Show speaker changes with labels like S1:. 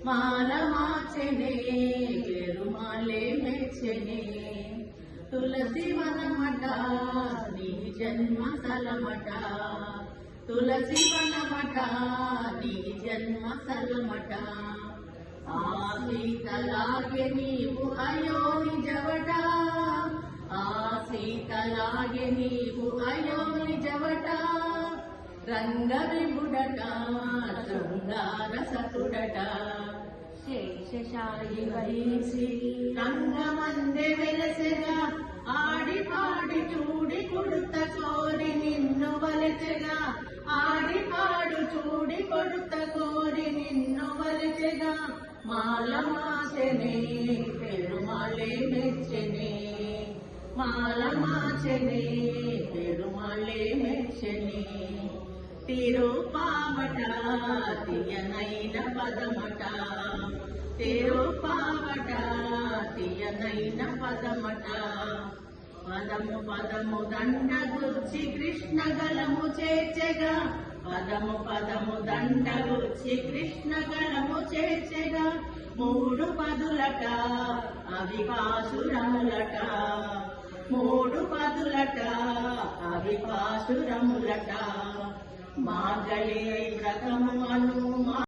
S1: మాల మార్చెనే పెరుమాళే మెచ్చనే తులసి వనమట నీ జన్మ స్థలమట తులసి వనమట నీ జన్మ స్థలమట ఆ సీతలాగే నీవు అయో నిజవట ఆ సీతలాగే నీవు అయో నిజవట రంగవిభుడట శృంగార సతుడట శేషశాయి వయసి రంగమందే వెలసెగా ఆడి పాడి చూడి కొడుత కోరి నిన్ను వలచెగా ఆడి పాడు చూడి కొడుత కోరి నిన్ను వలచెగా మాల మాచెనే పెరుమాళే మెచ్చనే మాల మాచెనే పెరుమాళే మెచ్చనే తిరుపావట తీయనైన పదమట తిరుపావట తీయనైన పదమట పదము పదము దండగుచ్చి కృష్ణ గలము చేర్చెగా పదము పదము దండగుచ్చి కృష్ణ గలము చేర్చెగా మూడు పదులట అవి పాసురములట మూడు పదులట అవి పాసురములట మాగళి వ్రతము అను